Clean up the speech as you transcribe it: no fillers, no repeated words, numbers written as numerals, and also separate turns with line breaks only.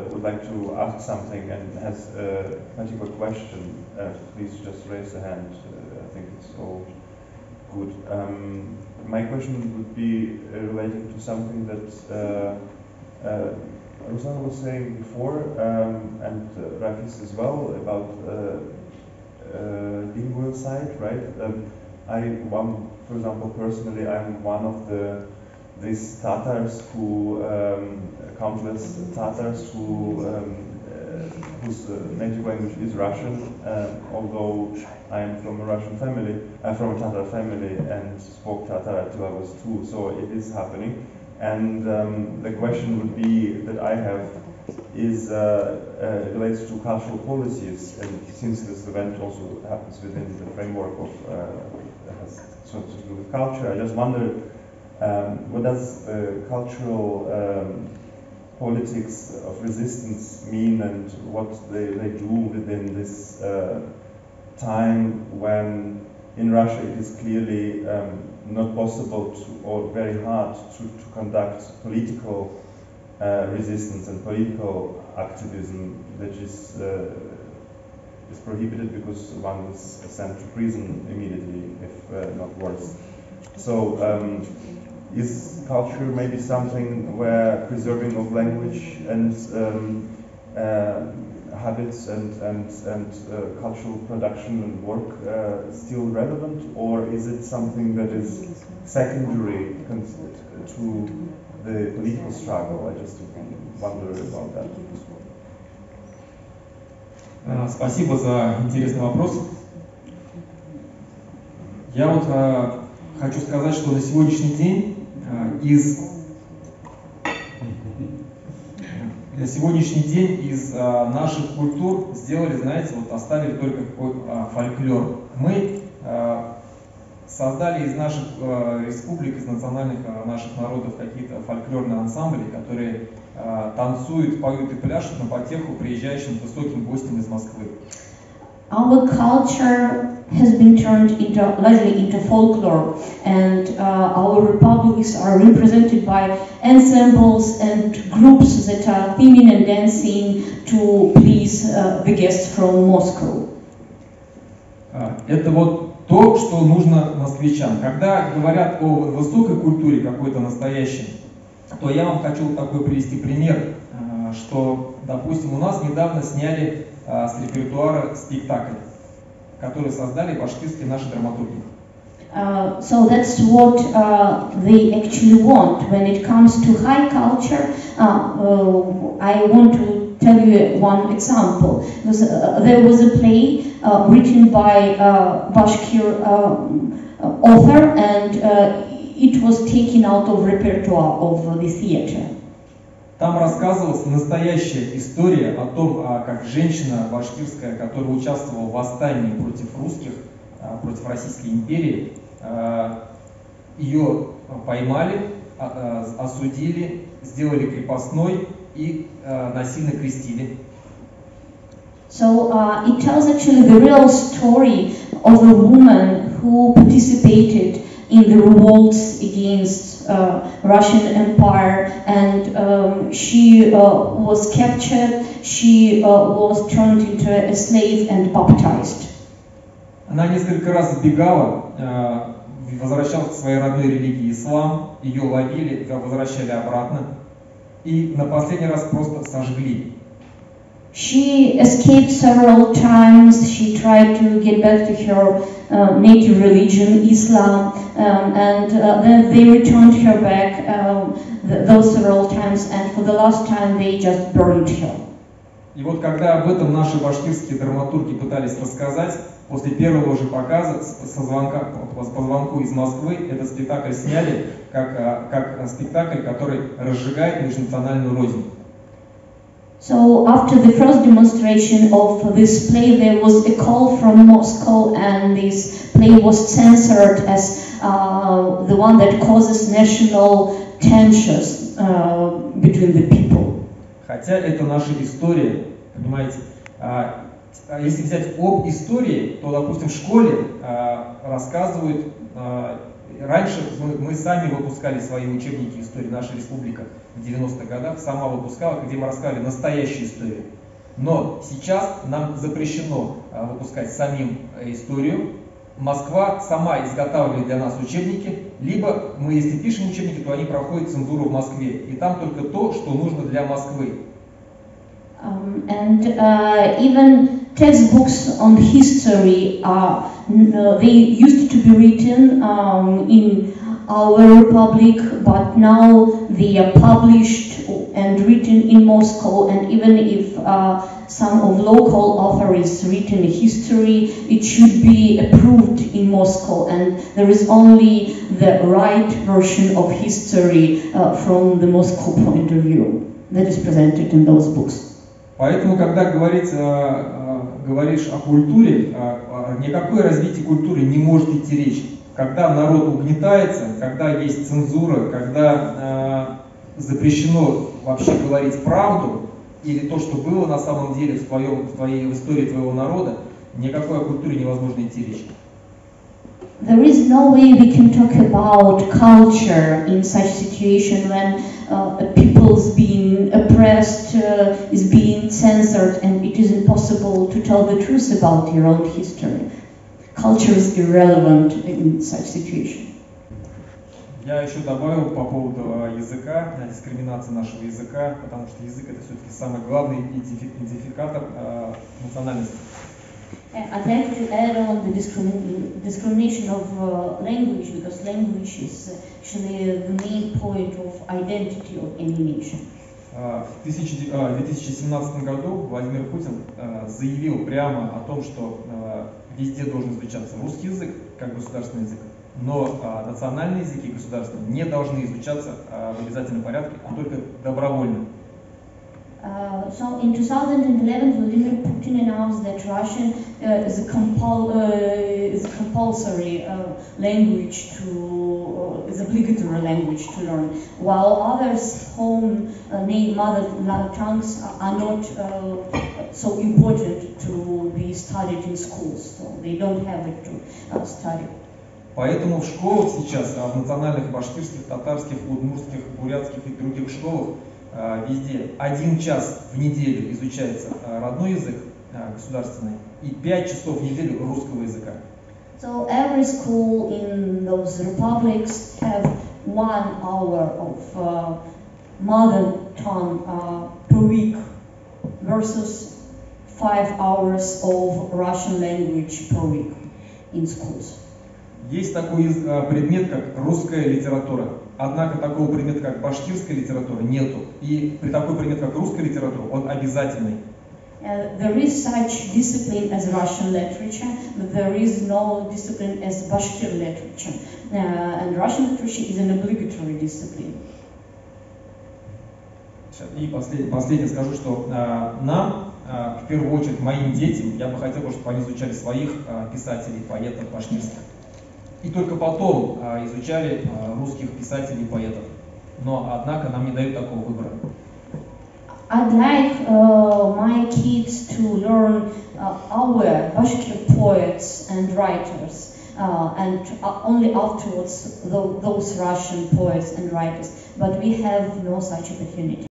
would like to ask something and has a particular question, please just raise the hand. I think it's all good. My question would be relating to something that Ruslan was saying before, and Rafis as well, about lingual side, right? For example, personally, I'm one of these Tatars who, countless Tatars whose native language is Russian, although I am from a Russian family, from a Tatar family, and spoke Tatar until I was 2, so it is happening. And the question would be that I have is relates to cultural policies, and since this event also happens within the framework of has something to do with culture, I just wonder what does cultural politics of resistance mean, and what they do within this time when in Russia it is clearly not possible or very hard to conduct political resistance and political activism, which is prohibited because one is sent to prison immediately, if not worse. So is culture maybe something where preserving of language and habits and cultural production and work still relevant, or is it something that is secondary to the political struggle? I just wonder about that.
Спасибо за интересный вопрос. Я вот хочу сказать, что на сегодняшний день из наших культур сделали, знаете, вот оставили только фольклор. Мы создали из наших республик, из национальных наших народов какие-то фольклорные ансамбли, которые танцуют, поют и пляшут на потеху приезжающим высоким гостям из Москвы.
Our culture has been turned largely into folklore, and our republics are represented by ensembles and groups that are singing and dancing to please the guests from Moscow.
Это вот то, что нужно москвичам. Когда говорят о высокой культуре какой-то настоящей, то я вам хочу такой привести пример, что, допустим, у нас недавно сняли с репертуара спектакль, который создали башкирские наши драматурги.
So that's what they actually want when it comes to high culture. I want to tell you one example. There was a play written by a Bashkir author, and it was taken out of repertoire of the theater.
Там рассказывалась настоящая история о том, как женщина башкирская, которая участвовала в восстании против русских, против Российской империи, ее поймали, осудили, сделали крепостной и насильно крестили.
So it tells actually the real story of a woman who participated in the revolts against Russian Empire, and she was captured, she was turned into a slave and baptized.
Она несколько раз сбегала, возвращалась к своей родной религии ислам, ее ловили, возвращали обратно, и на последний раз просто сожгли.
She escaped several times. She tried to get back to her native religion, Islam, and then they returned her back those several times, and for the last time they just burned her.
И вот когда об этом наши башкирские драматурги пытались рассказать, после первого же показа по звонку из Москвы этот спектакль сняли как спектакль, который разжигает межнациональную рознь.
So after the first demonstration of this play, there was a call from Moscow, and this play was censored as the one that causes national tensions between the people.
Хотя это наша история, понимаете. Если взять об истории, то, допустим, в школе рассказывают Раньше мы сами выпускали свои учебники истории, наша республика в 90-х годах сама выпускала, где мы рассказали настоящую историю. Но сейчас нам запрещено выпускать самим историю. Москва сама изготавливает для нас учебники, либо мы, если пишем учебники, то они проходят цензуру в Москве, и там только то, что нужно для Москвы.
Even textbooks on history they used to be written in our republic, but now they are published and written in Moscow, and even if some of local author is written history, it should be approved in Moscow, and there is only the right version of history from the Moscow point of view that is presented in those books.
Поэтому, когда говоришь о культуре, никакое развитие культуры не может идти речь. Когда народ угнетается, когда есть цензура, когда запрещено вообще говорить правду, или то, что было на самом деле в твоей истории твоего народа, никакой о культуре невозможно идти речь.
There is no way we can talk about culture in such situation when people is being oppressed, is being censored, and it is impossible to tell the truth about your own history. Culture is irrelevant in such situation.
Я еще добавил по поводу языка, дискриминации нашего языка, потому что язык это все-таки самый главный идентификатор национальности.
I'd like to add on the discrimination of language, because language is actually the main point of identity of any nation.
В 2017 году Владимир Путин заявил прямо о том, что везде должен изучаться русский язык как государственный язык, но национальные языки государственные не должны изучаться в обязательном порядке, а только добровольно.
So in 2011, Vladimir Putin announced that Russian is a compulsory language is obligatory language to learn, while others' home mother tongues are not so important to be studied in schools, so they don't have it to study.
Поэтому в школах сейчас, в национальных башкирских, татарских, удмуртских, бурятских и других школах, везде 1 час в неделю изучается родной язык государственный и 5 часов в неделю русского языка.
So every school in those republics have 1 hour of mother tongue per week versus 5 hours of Russian language per week in schools.
Есть такой предмет, как русская литература. Однако такого предмета, как башкирская литература, нету. И при такой предмет, как русская литература, он обязательный.
There is such discipline as Russian literature, but there is no discipline as Bashkir literature. And Russian literature is an obligatory discipline.
И последнее скажу, что нам, в первую очередь моим детям, я бы хотел, чтобы они изучали своих писателей, поэтов башкирских. И только потом изучали русских писателей и поэтов. Но, однако, нам не дают такого выбора.
I'd like my kids to learn our Bashkir poets and writers, and only afterwards those Russian poets and writers. But we have no such opportunity.